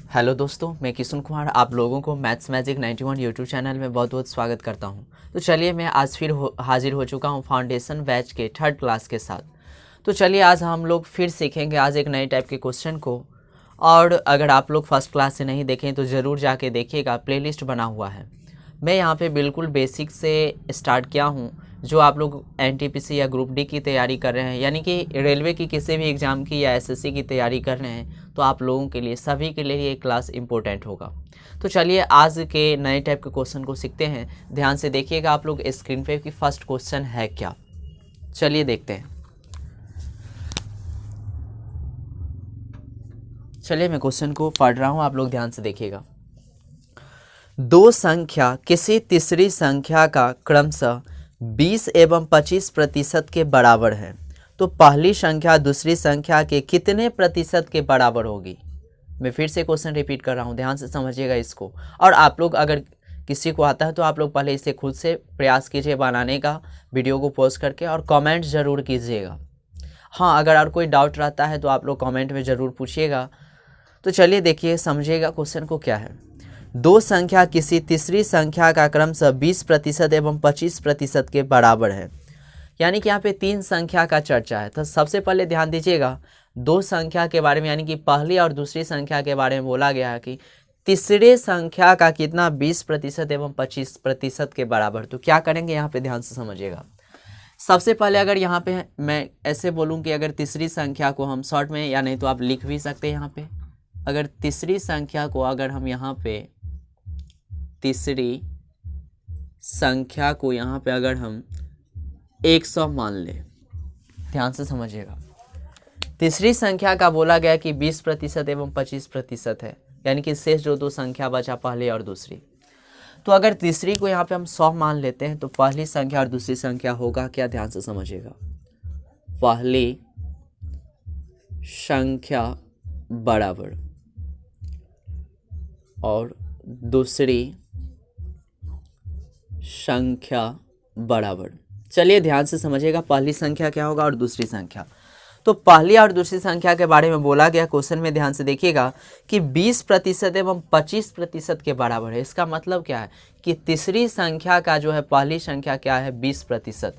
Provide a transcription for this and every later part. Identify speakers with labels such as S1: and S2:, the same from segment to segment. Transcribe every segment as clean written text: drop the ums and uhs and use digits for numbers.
S1: Hello दोस्तों, मैं किशन कुमार आप लोगों को मैथ्स मैजिक 91 यूट्यूब चैनल में बहुत बहुत स्वागत करता हूं। तो चलिए मैं आज फिर हाजिर हो चुका हूं फाउंडेशन बैच के थर्ड क्लास के साथ। तो चलिए आज हम लोग फिर सीखेंगे आज एक नए टाइप के क्वेश्चन को। और अगर आप लोग फर्स्ट क्लास से नहीं देखें तो ज़रूर जाके देखिएगा, प्लेलिस्ट बना हुआ है। मैं यहाँ पे बिल्कुल बेसिक से स्टार्ट किया हूँ। जो आप लोग एनटीपीसी या ग्रुप डी की तैयारी कर रहे हैं, यानी कि रेलवे की किसी भी एग्ज़ाम की या एसएससी की तैयारी कर रहे हैं, तो आप लोगों के लिए सभी के लिए ये क्लास इंपॉर्टेंट होगा। तो चलिए आज के नए टाइप के क्वेश्चन को सीखते हैं। ध्यान से देखिएगा आप लोग स्क्रीन पे कि फर्स्ट क्वेश्चन है क्या। चलिए देखते हैं। चलिए मैं क्वेश्चन को पढ़ रहा हूँ, आप लोग ध्यान से देखिएगा। दो संख्या किसी तीसरी संख्या का क्रमशः 20 एवं 25% के बराबर है, तो पहली संख्या दूसरी संख्या के कितने प्रतिशत के बराबर होगी। मैं फिर से क्वेश्चन रिपीट कर रहा हूँ, ध्यान से समझिएगा इसको। और आप लोग अगर किसी को आता है तो आप लोग पहले इसे खुद से प्रयास कीजिए बनाने का, वीडियो को पॉज करके, और कमेंट ज़रूर कीजिएगा। हाँ, अगर और कोई डाउट रहता है तो आप लोग कमेंट में ज़रूर पूछिएगा। तो चलिए देखिए, समझिएगा क्वेश्चन को क्या है। दो संख्या किसी तीसरी संख्या का क्रमशः 20% एवं 25% के बराबर है, यानी कि यहाँ पे तीन संख्या का चर्चा है। तो सबसे पहले ध्यान दीजिएगा, दो संख्या के बारे में, यानी कि पहली और दूसरी संख्या के बारे में बोला गया है कि तीसरे संख्या का कितना 20% एवं 25% के बराबर। तो क्या करेंगे यहाँ पे, ध्यान से समझिएगा। सबसे पहले अगर यहाँ पे मैं ऐसे बोलूँ कि अगर तीसरी संख्या को हम शॉर्ट में, या नहीं तो आप लिख भी सकते हैं यहाँ पे, अगर तीसरी संख्या को अगर हम यहाँ पे तीसरी संख्या को यहाँ पे अगर हम 100 मान ले, ध्यान से समझिएगा। तीसरी संख्या का बोला गया कि 20% एवं 25% है, यानी कि शेष जो दो संख्या बचा पहली और दूसरी। तो अगर तीसरी को यहाँ पे हम 100 मान लेते हैं तो पहली संख्या और दूसरी संख्या होगा क्या, ध्यान से समझिएगा। पहली संख्या बराबर और दूसरी संख्या बराबर। चलिए ध्यान से समझिएगा, पहली संख्या क्या होगा और दूसरी संख्या। तो पहली और दूसरी संख्या के बारे में बोला गया क्वेश्चन में, ध्यान से देखिएगा कि 20% एवं 25% के बराबर है। इसका मतलब क्या है कि तीसरी संख्या का जो है पहली संख्या क्या है 20%,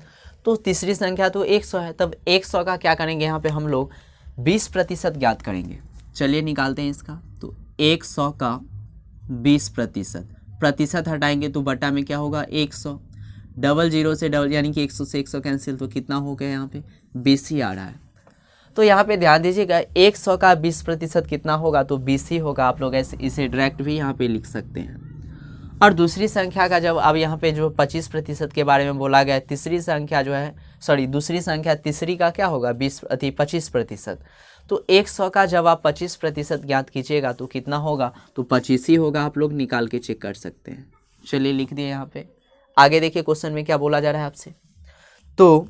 S1: तो तीसरी संख्या तो 100 है। तब 100 का क्या करेंगे, यहाँ पे हम लोग 20% ज्ञात करेंगे। चलिए निकालते हैं इसका। तो 100 का 20%, प्रतिशत हटाएंगे तो बटा में क्या होगा 100, डबल जीरो से डबल, यानी कि 100 से 100 कैंसिल, तो कितना हो गया यहाँ पे 20 ही आ रहा है। तो यहाँ पे ध्यान दीजिएगा 100 का 20% कितना होगा, तो 20 ही होगा। आप लोग ऐसे इसे डायरेक्ट भी यहाँ पे लिख सकते हैं। और दूसरी संख्या का जब अब यहाँ पे जो 25% के बारे में बोला गया है, तीसरी संख्या जो है दूसरी संख्या तीसरी का क्या होगा 25%। तो 100 का जब आप 25% ज्ञात कीजिएगा तो कितना होगा, तो 25 ही होगा। आप लोग निकाल के चेक कर सकते हैं। चलिए लिख दिए यहाँ पे। आगे देखिए क्वेश्चन में क्या बोला जा रहा है आपसे। तो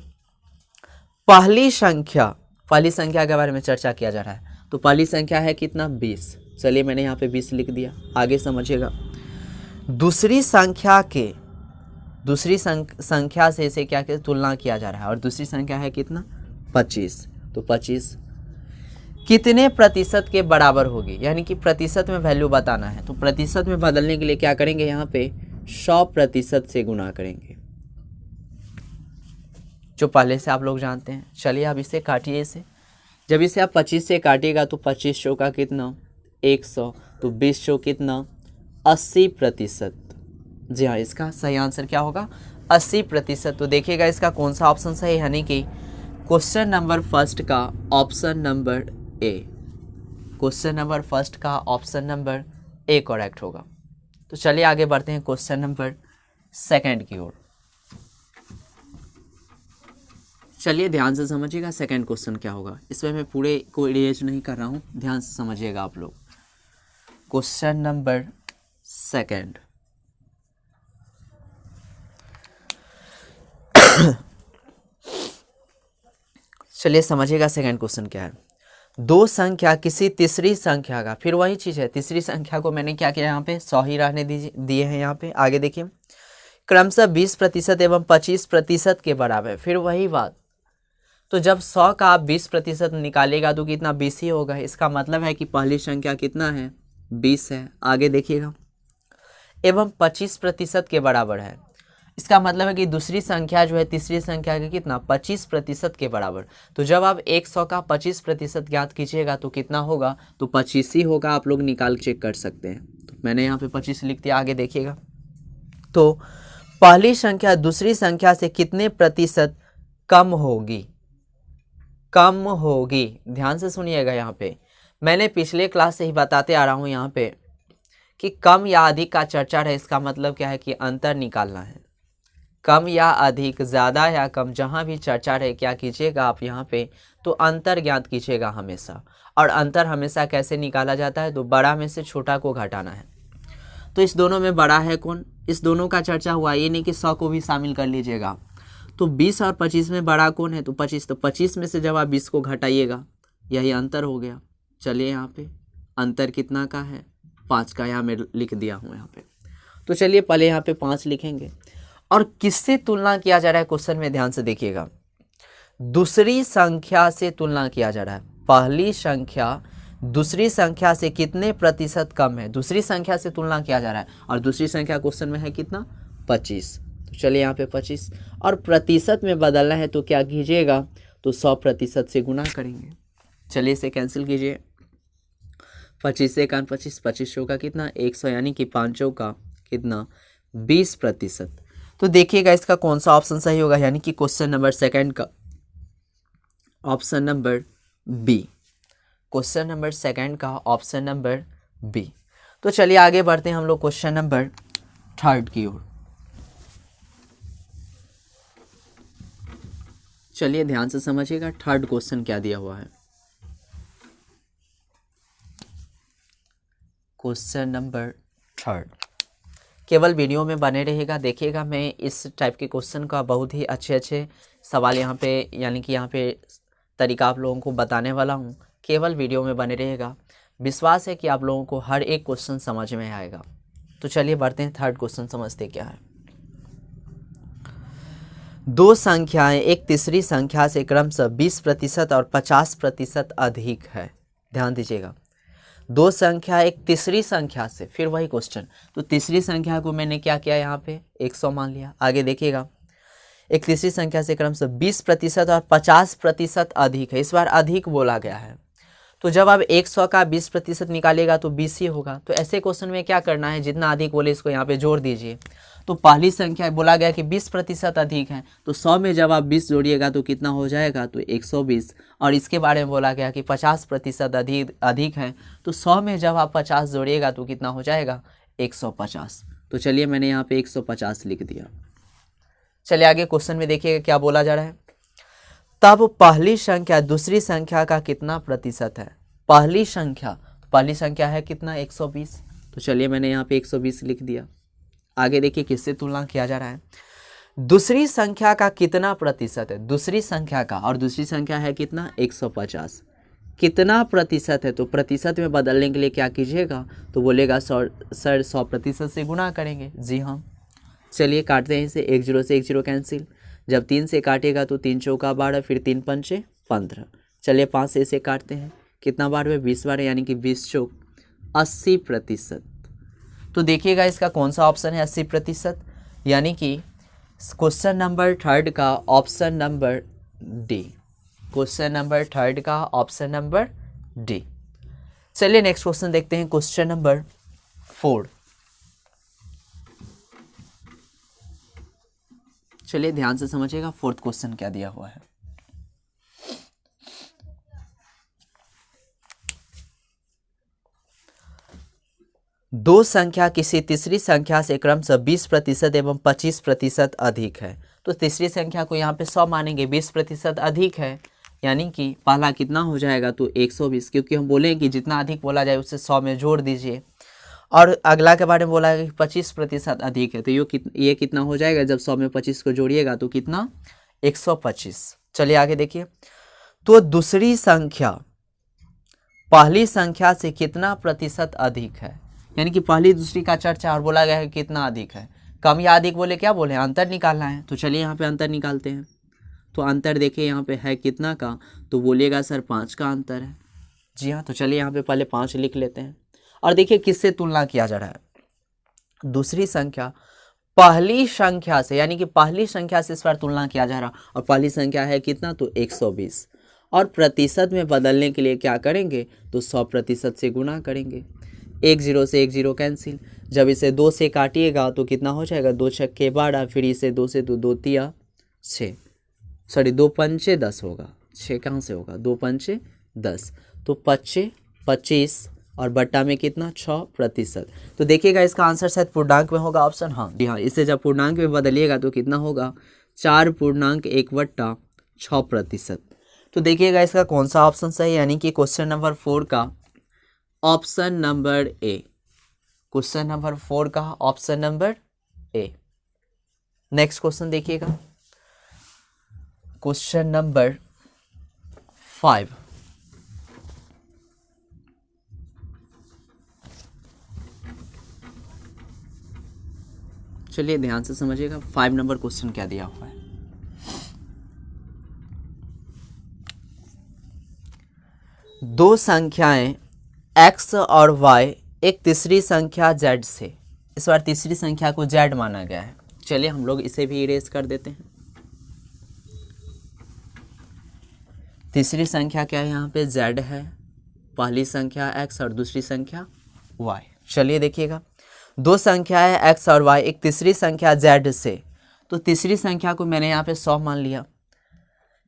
S1: पहली संख्या के बारे में चर्चा किया जा रहा है। तो पहली संख्या है कितना 20। चलिए मैंने यहाँ पे 20 लिख दिया। आगे समझिएगा, दूसरी संख्या से इसे क्या तुलना किया जा रहा है, और दूसरी संख्या है कितना 25। तो 25 कितने प्रतिशत के बराबर होगी, यानी कि प्रतिशत में वैल्यू बताना है। तो प्रतिशत में बदलने के लिए क्या करेंगे, यहाँ पे 100% से गुना करेंगे, जो पहले से आप लोग जानते हैं। चलिए अब इसे काटिए। इसे जब इसे आप 25 से काटिएगा तो 25 100 का कितना 100, तो 20 100 कितना 80%। जी हाँ, इसका सही आंसर क्या होगा 80%। तो देखिएगा इसका कौन सा ऑप्शन सही है, यानी कि क्वेश्चन नंबर फर्स्ट का option number A, question number first का ऑप्शन नंबर ए करेक्ट होगा। तो चलिए आगे बढ़ते हैं क्वेश्चन नंबर सेकंड की ओर। चलिए ध्यान से समझिएगा सेकंड क्वेश्चन क्या होगा। इसमें मैं पूरे को इरेज नहीं कर रहा हूँ, ध्यान से समझिएगा आप लोग। क्वेश्चन नंबर सेकंड, चलिए समझिएगा सेकंड क्वेश्चन क्या है। दो संख्या किसी तीसरी संख्या का, फिर वही चीज़ है, तीसरी संख्या को मैंने क्या किया यहाँ पे 100 ही रहने दिए हैं यहाँ पे। आगे देखिए, क्रमशः 20% एवं 25% के बराबर, फिर वही बात। तो जब 100 का आप 20% निकालेगा तो कितना 20 ही होगा। इसका मतलब है कि पहली संख्या कितना है 20 है। आगे देखिएगा, एवं 25% के बराबर है। इसका मतलब है कि दूसरी संख्या जो है तीसरी संख्या के कितना 25% के बराबर। तो जब आप 100 का 25% ज्ञात कीजिएगा तो कितना होगा, तो 25 ही होगा। आप लोग निकाल चेक कर सकते हैं। तो मैंने यहाँ पे 25 लिख दिया। आगे देखिएगा, तो पहली संख्या दूसरी संख्या से कितने प्रतिशत कम होगी, कम होगी। ध्यान से सुनिएगा, यहाँ पे मैंने पिछले क्लास से ही बताते आ रहा हूँ यहाँ पे कि कम या अधिक का चर्चा है। इसका मतलब क्या है कि अंतर निकालना है। कम या अधिक, ज़्यादा या कम, जहाँ भी चर्चा रहे क्या कीजिएगा आप यहाँ पे, तो अंतर ज्ञात कीजिएगा हमेशा। और अंतर हमेशा कैसे निकाला जाता है, तो बड़ा में से छोटा को घटाना है। तो इस दोनों में बड़ा है कौन, इस दोनों का चर्चा हुआ, ये नहीं कि 100 को भी शामिल कर लीजिएगा। तो 20 और 25 में बड़ा कौन है, तो 25। तो 25 में से जब आप 20 को घटाइएगा, यही अंतर हो गया। चलिए यहाँ पे अंतर कितना का है, 5 का, यहाँ मैं लिख दिया हूँ यहाँ पे। तो चलिए पहले यहाँ पे 5 लिखेंगे। और किससे तुलना किया जा रहा है, क्वेश्चन में ध्यान से देखिएगा, दूसरी संख्या से तुलना किया जा रहा है। पहली संख्या दूसरी संख्या से कितने प्रतिशत कम है, दूसरी संख्या से तुलना किया जा रहा है। और दूसरी संख्या क्वेश्चन में है कितना, 25। तो चलिए यहाँ पे 25, और प्रतिशत में बदलना है तो क्या कीजिएगा, तो 100% से गुना करेंगे। चलिए इसे कैंसिल कीजिए, 25 से 25, 25 का कितना 100, यानी कि 5 का कितना 20%। तो देखिएगा इसका कौन सा ऑप्शन सही होगा, यानी कि क्वेश्चन नंबर सेकंड का option number B. Question number second का ऑप्शन नंबर बी। तो चलिए आगे बढ़ते हैं हम लोग क्वेश्चन नंबर थर्ड की ओर। चलिए ध्यान से समझिएगा, थर्ड क्वेश्चन क्या दिया हुआ है। क्वेश्चन नंबर थर्ड, केवल वीडियो में बने रहेगा, देखिएगा। मैं इस टाइप के क्वेश्चन का बहुत ही अच्छे सवाल यहाँ पे, यानी कि यहाँ पे तरीका आप लोगों को बताने वाला हूँ। केवल वीडियो में बने रहेगा, विश्वास है कि आप लोगों को हर एक क्वेश्चन समझ में आएगा। तो चलिए बढ़ते हैं, थर्ड क्वेश्चन समझते क्या है। दो संख्याएं एक तीसरी संख्या से क्रमशः 20% और 50% अधिक है। ध्यान दीजिएगा, दो संख्या एक तीसरी संख्या से, फिर वही क्वेश्चन। तो तीसरी संख्या को मैंने क्या किया, यहाँ पे 100 मान लिया। आगे देखिएगा, एक तीसरी संख्या से क्रमशः 20% और 50% अधिक है। इस बार अधिक बोला गया है। तो जब आप 100 का 20% निकालेगा तो 20 ही होगा। तो ऐसे क्वेश्चन में क्या करना है, जितना अधिक बोले इसको यहाँ पे जोड़ दीजिए। तो पहली संख्या बोला गया कि 20% अधिक है, तो 100 में जब आप 20 जोड़िएगा तो कितना हो जाएगा, तो 120। और इसके बारे में बोला गया कि 50% अधिक है, तो 100 में जब आप 50 जोड़िएगा तो कितना हो जाएगा, 150। तो चलिए मैंने यहाँ पे 150 लिख दिया। चलिए आगे क्वेश्चन में देखिएगा क्या बोला जा रहा है। तब पहली संख्या दूसरी संख्या का कितना प्रतिशत है। पहली संख्या है कितना, 120। तो चलिए मैंने यहाँ पे 120 लिख दिया। आगे देखिए किससे तुलना किया जा रहा है, दूसरी संख्या का कितना प्रतिशत है, दूसरी संख्या का, और दूसरी संख्या है कितना 150। कितना प्रतिशत है, तो प्रतिशत में बदलने के लिए क्या कीजिएगा, तो बोलेगा सर 100% से गुना करेंगे। जी हाँ, चलिए काटते हैं इसे। 1 0 से 1 0 कैंसिल। जब 3 से काटेगा तो 3 चौका 12, फिर 3 पंचे 15। चलिए 5 से इसे काटते हैं, कितना बार हुए, 20 बार, यानी कि 20 चौक 80%। तो देखिएगा इसका कौन सा ऑप्शन है 80%, यानी कि क्वेश्चन नंबर थर्ड का option number D. Question number third का ऑप्शन नंबर डी। चलिए नेक्स्ट क्वेश्चन देखते हैं, क्वेश्चन नंबर 4। चलिए ध्यान से समझिएगा, फोर्थ क्वेश्चन क्या दिया हुआ है। दो संख्या किसी तीसरी संख्या से क्रमशः 20% एवं 25% अधिक है। तो तीसरी संख्या को यहाँ पे 100 मानेंगे, 20% अधिक है, यानी कि पहला कितना हो जाएगा, तो 120। क्योंकि हम बोले कि जितना अधिक बोला जाए उससे 100 में जोड़ दीजिए। और अगला के बारे में बोला है कि 25% अधिक है, तो ये कितना हो जाएगा, जब 100 में 25 को जोड़िएगा तो कितना 125। चलिए आगे देखिए, तो दूसरी संख्या पहली संख्या से कितना प्रतिशत अधिक है, यानी कि पहली दूसरी का चर्चा, और बोला गया है कितना अधिक है। कम या अधिक बोले क्या बोले, अंतर निकालना है। तो चलिए यहाँ पे अंतर निकालते हैं। तो अंतर देखिए यहाँ पे है कितना का, तो बोलिएगा सर 5 का अंतर है। जी हाँ, तो चलिए यहाँ पे पहले 5 लिख लेते हैं। और देखिए किससे तुलना किया जा रहा है, दूसरी संख्या पहली संख्या से, यानी कि पहली संख्या से इस बार तुलना किया जा रहा, और पहली संख्या है कितना, तो 120, और प्रतिशत में बदलने के लिए क्या करेंगे, तो 100% से गुना करेंगे। 1 0 से 1 0 कैंसिल, जब इसे 2 से काटिएगा तो कितना हो जाएगा, 2 छक्के 12, फिर इसे 2 से 2 तिया 6, सॉरी 2 पंचे 10 होगा, 6 कहाँ से होगा, 2 पंचे 10, तो 25 25 और बट्टा में कितना 6%। तो देखिएगा इसका आंसर शायद पूर्णांक में होगा ऑप्शन, हाँ जी हाँ, इसे जब पूर्णांक में बदलिएगा तो कितना होगा 4.1/6%। तो देखिएगा इसका कौन सा ऑप्शन सही है, यानी कि क्वेश्चन नंबर 4 का option number A, question number 4 का option number A. Next question देखिएगा, क्वेश्चन नंबर 5। चलिए ध्यान से समझिएगा 5 नंबर क्वेश्चन क्या दिया हुआ है। दो संख्याएं x और y एक तीसरी संख्या z से, इस बार तीसरी संख्या को z माना गया है। चलिए हम लोग इसे भी इरेज कर देते हैं। तीसरी संख्या क्या है, यहाँ पे z है, पहली संख्या x और दूसरी संख्या y। चलिए देखिएगा दो संख्याएं x और y एक तीसरी संख्या z से, तो तीसरी संख्या को मैंने यहाँ पे 100 मान लिया,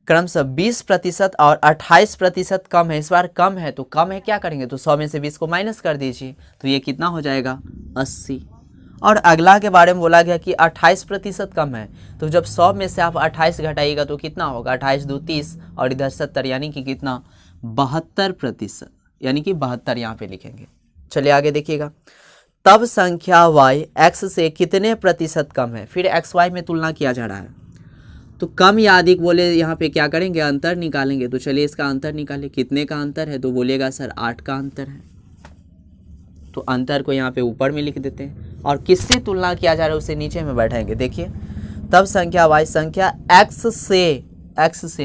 S1: क्रमशः 20% और 28% कम है, इस बार कम है, तो कम है क्या करेंगे, तो 100 में से 20 को माइनस कर दीजिए, तो ये कितना हो जाएगा 80। और अगला के बारे में बोला गया कि 28% कम है, तो जब 100 में से आप 28 घटाइएगा तो कितना होगा, 28 2 30 और इधर 70, यानी कि कितना 72%, यानी कि 72 यहाँ पे लिखेंगे। चलिए आगे देखिएगा, तब संख्या y x से कितने प्रतिशत कम है, फिर x y में तुलना किया जा रहा है, तो कम या अधिक बोले यहाँ पे क्या करेंगे, अंतर निकालेंगे। तो चलिए इसका अंतर निकालें, कितने का अंतर है, तो बोलिएगा सर 8 का अंतर है, तो अंतर को यहाँ पे ऊपर में लिख देते हैं, और किससे तुलना किया जा रहा है उसे नीचे में बैठाएंगे। देखिए तब संख्या y संख्या x से,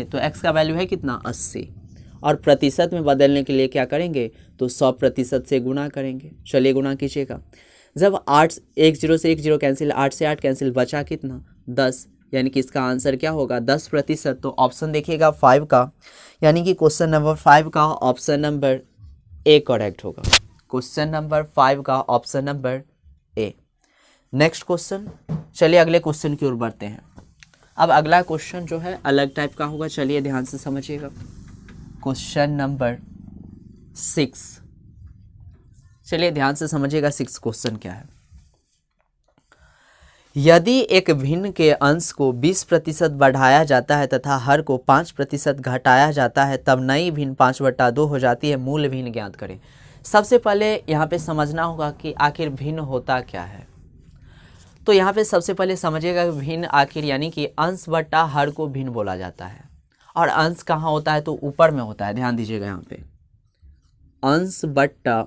S1: तो x का वैल्यू है कितना 80, और प्रतिशत में बदलने के लिए क्या करेंगे, तो 100% से गुना करेंगे। चलिए गुना कीजिएगा, जब 8 1 0 से 1 0 कैंसिल, 8 से 8 कैंसिल, बचा कितना 10, यानी कि इसका आंसर क्या होगा 10%। तो ऑप्शन देखिएगा 5 का, यानी कि क्वेश्चन नंबर 5 का ऑप्शन नंबर ए करेक्ट होगा, क्वेश्चन नंबर 5 का option number A. Next question, चलिए अगले क्वेश्चन की ओर बढ़ते हैं। अब अगला क्वेश्चन जो है अलग टाइप का होगा, चलिए ध्यान से समझिएगा। क्वेश्चन नंबर 6, चलिए ध्यान से समझिएगा 6 क्वेश्चन क्या है। यदि एक भिन्न के अंश को 20% बढ़ाया जाता है तथा हर को 5% घटाया जाता है, तब नई भिन्न 5/2 हो जाती है, मूल भिन्न ज्ञात करें। सबसे पहले यहाँ पे समझना होगा कि आखिर भिन्न होता क्या है। तो यहाँ पे सबसे पहले समझिएगा भिन्न आखिर, यानी कि अंश बट्टा हर को भिन्न बोला जाता है, और अंश कहाँ होता है, तो ऊपर में होता है। ध्यान दीजिएगा यहाँ पे अंश बट्टा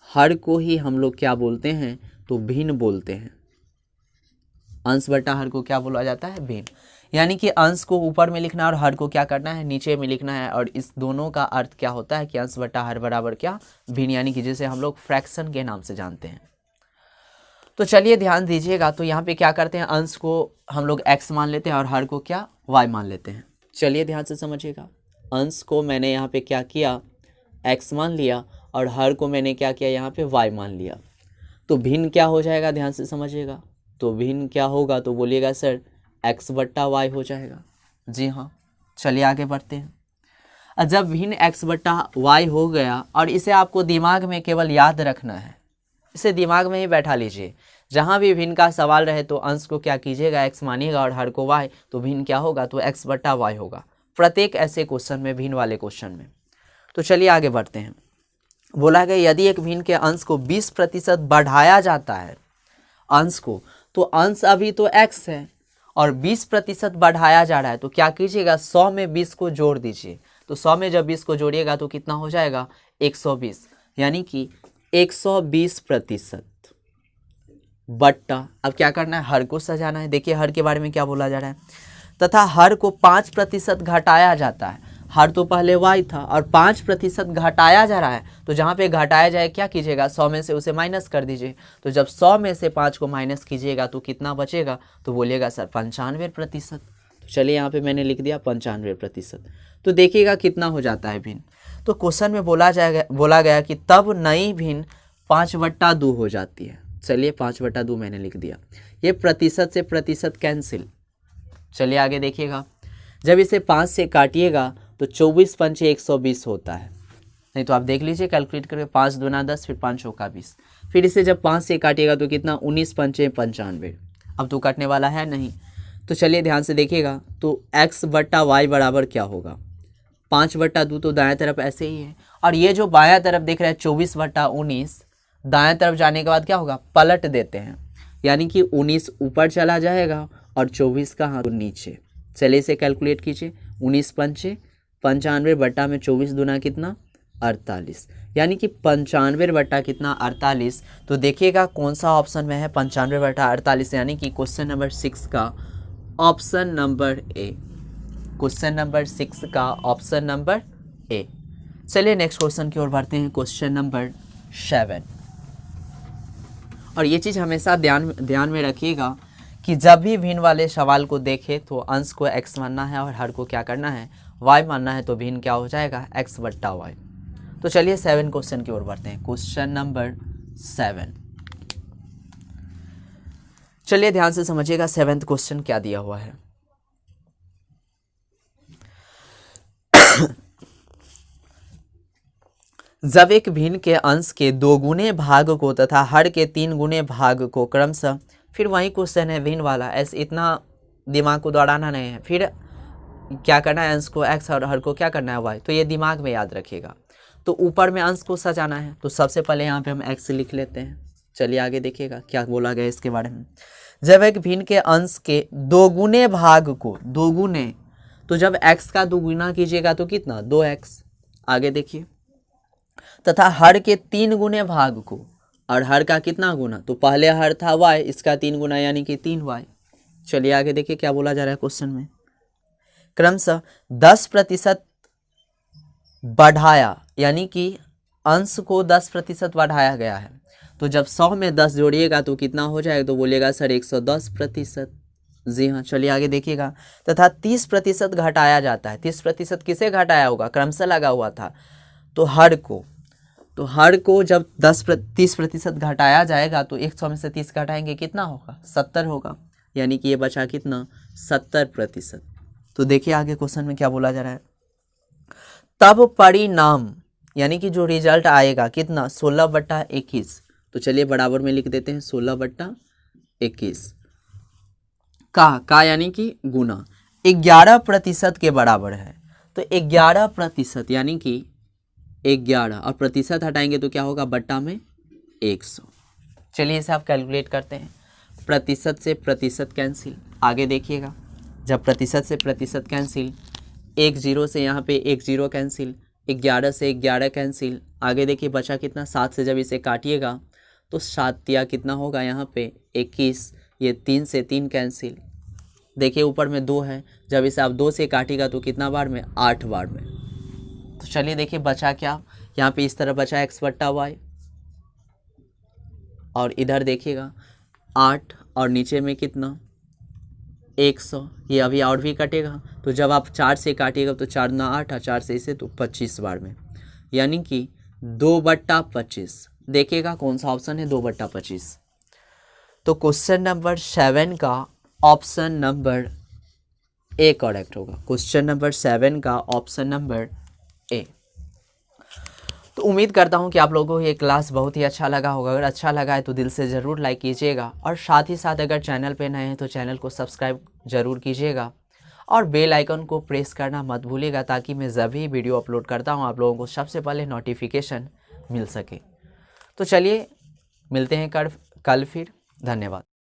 S1: हर को ही हम लोग क्या बोलते हैं, तो भिन्न बोलते हैं। अंश बटा हर को क्या बोला जाता है, भिन्न, यानी कि अंश को ऊपर में लिखना है और हर को क्या करना है, नीचे में लिखना है। और इस दोनों का अर्थ क्या होता है कि अंश बटा हर बराबर क्या, भिन्न, यानी कि जिसे हम लोग फ्रैक्शन के नाम से जानते हैं। तो चलिए ध्यान दीजिएगा, तो यहाँ पे क्या करते हैं, अंश को हम लोग x मान लेते हैं और हर को क्या y मान लेते हैं। चलिए ध्यान से समझिएगा, अंश को मैंने यहाँ पे क्या किया, x मान लिया, और हर को मैंने क्या किया, यहाँ पे y मान लिया। तो भिन्न क्या हो जाएगा, ध्यान से समझिएगा, तो भिन्न क्या होगा, तो बोलिएगा सर x बट्टा y हो जाएगा। जी हाँ, चलिए आगे बढ़ते हैं। जब भिन्न x बट्टा y हो गया, और इसे आपको दिमाग में केवल याद रखना है, इसे दिमाग में ही बैठा लीजिए। जहाँ भी भिन्न का सवाल रहे तो अंश को क्या कीजिएगा, x मानिएगा, और हर को y, तो भिन्न क्या होगा, तो x बट्टा y होगा, प्रत्येक ऐसे क्वेश्चन में, भिन्न वाले क्वेश्चन में। तो चलिए आगे बढ़ते हैं। बोला गया यदि एक भिन्न के अंश को 20% बढ़ाया जाता है, अंश को, तो अंश अभी तो x है और 20% बढ़ाया जा रहा है, तो क्या कीजिएगा, 100 में 20 को जोड़ दीजिए। तो 100 में जब 20 को जोड़िएगा तो कितना हो जाएगा 120, यानी कि 120% बट्टा, अब क्या करना है, हर को सजाना है। देखिए हर के बारे में क्या बोला जा रहा है, तथा हर को 5% घटाया जाता है। हर तो पहले y था और 5% घटाया जा रहा है, तो जहाँ पे घटाया जाए क्या कीजिएगा, 100 में से उसे माइनस कर दीजिए। तो जब 100 में से 5 को माइनस कीजिएगा तो कितना बचेगा, तो बोलिएगा सर 95%। तो चलिए यहाँ पे मैंने लिख दिया 95%। तो देखिएगा कितना हो जाता है भिन्न। तो क्वेश्चन में बोला गया कि तब नई भिन्न 5/2 हो जाती है। चलिए 5/2 मैंने लिख दिया। ये प्रतिशत से प्रतिशत कैंसिल। चलिए आगे देखिएगा, जब इसे 5 से काटिएगा तो 24 पंचे 120 होता है। नहीं तो आप देख लीजिए कैलकुलेट करके, 5 दूना 10, फिर 5 चौका 20। फिर इसे जब 5 से काटिएगा तो कितना, 19 पंचे 95। अब तो काटने वाला है नहीं, तो चलिए ध्यान से देखिएगा। तो x/y बराबर क्या होगा, 5/2 तो दाएं तरफ ऐसे ही है, और ये जो बायां तरफ देख रहे हैं 24/19, दाएं तरफ जाने के बाद क्या होगा, पलट देते हैं, यानी कि 19 ऊपर चला जाएगा और 24 कहाँ, तो नीचे। चलिए इसे कैलकुलेट कीजिए, 19 पंचे 95 बट्टा में 24 दूना कितना, 48, यानी कि 95 बट्टा कितना, 48। तो देखिएगा कौन सा ऑप्शन में है 95/48, यानी कि क्वेश्चन नंबर 6 का option number A. Question number 6 का ऑप्शन नंबर ए। चलिए नेक्स्ट क्वेश्चन की ओर बढ़ते हैं, क्वेश्चन नंबर 7। और ये चीज़ हमेशा ध्यान में रखिएगा कि जब भी भिन्न वाले सवाल को देखें तो अंश को x मानना है और हर को क्या करना है, y मानना है। तो भिन्न क्या हो जाएगा, x/y। तो चलिए 7 क्वेश्चन की ओर बढ़ते हैं, क्वेश्चन नंबर 7। चलिए ध्यान से समझिएगा 7th क्वेश्चन क्या दिया हुआ है। जब एक भिन्न के अंश के 2 गुने भाग को तथा हर के 3 गुने भाग को क्रमशः, फिर वही क्वेश्चन है भिन्न वाला, ऐसे इतना दिमाग को दौड़ाना नहीं है। फिर क्या करना है, अंश को x और हर को क्या करना है y, तो ये दिमाग में याद रखिएगा। तो ऊपर में अंश को सजाना है, तो सबसे पहले यहाँ पे हम x लिख लेते हैं। चलिए आगे देखिएगा क्या बोला गया इसके बारे में। जब एक भिन्न के अंश के 2 गुने भाग को, 2 गुने, तो जब x का 2 गुना कीजिएगा तो कितना, 2x। आगे देखिए, तथा हर के 3 गुने भाग को, और हर का कितना गुना, तो पहले हर था y, इसका 3 गुना यानी कि 3y। चलिए आगे देखिए क्या बोला जा रहा है क्वेश्चन में। क्रमशः 10% बढ़ाया, यानी कि अंश को 10% बढ़ाया गया है। तो जब 100 में 10 जोड़िएगा तो कितना हो जाएगा, तो बोलिएगा सर 110%। जी हाँ, चलिए आगे देखिएगा। तथा 30% घटाया जाता है। 30% किसे घटाया होगा, क्रमशः लगा हुआ था, तो हर को। तो हर को जब 30% घटाया जाएगा तो 100 में से 30 घटाएंगे कितना होगा, 70 होगा, यानी कि ये बचा कितना, 70%। तो देखिए आगे क्वेश्चन में क्या बोला जा रहा है। तब परिणाम, यानी कि जो रिजल्ट आएगा कितना, 16/21। तो चलिए बराबर में लिख देते हैं 16/21 का यानी कि गुना 11% के बराबर है। तो 11% यानी कि 11, और प्रतिशत हटाएंगे तो क्या होगा, बट्टा में 100। चलिए इसे आप कैलकुलेट करते हैं। प्रतिशत से प्रतिशत कैंसिल। आगे देखिएगा, जब प्रतिशत से प्रतिशत कैंसिल, 1 0 से यहाँ पे 1 0 कैंसिल, 11 से 11 कैंसिल। आगे देखिए बचा कितना, 7 से जब इसे काटिएगा तो 7 या कितना होगा यहाँ पे 21। ये 3 से 3 कैंसिल। देखिए ऊपर में 2 है, जब इसे आप 2 से काटिएगा तो कितना बार में, 8 बार में। तो चलिए देखिए बचा क्या, यहाँ पे इस तरह बचा x/y, और इधर देखिएगा 8, और नीचे में कितना, 100। ये अभी और भी कटेगा, तो जब आप 4 से काटिएगा तो 4 ना 8, और 4 से इसे तो 25 बार में, यानी कि 2/25। देखिएगा कौन सा ऑप्शन है, 2/25। तो क्वेश्चन नंबर 7 का ऑप्शन नंबर ए करेक्ट होगा। क्वेश्चन नंबर 7 का ऑप्शन नंबर ए। तो उम्मीद करता हूं कि आप लोगों को ये क्लास बहुत ही अच्छा लगा होगा। अगर अच्छा लगा है तो दिल से ज़रूर लाइक कीजिएगा, और साथ ही साथ अगर चैनल पे नए हैं तो चैनल को सब्सक्राइब ज़रूर कीजिएगा, और बेल आइकन को प्रेस करना मत भूलिएगा, ताकि मैं जब भी वीडियो अपलोड करता हूं आप लोगों को सबसे पहले नोटिफिकेशन मिल सके। तो चलिए मिलते हैं कल फिर। धन्यवाद।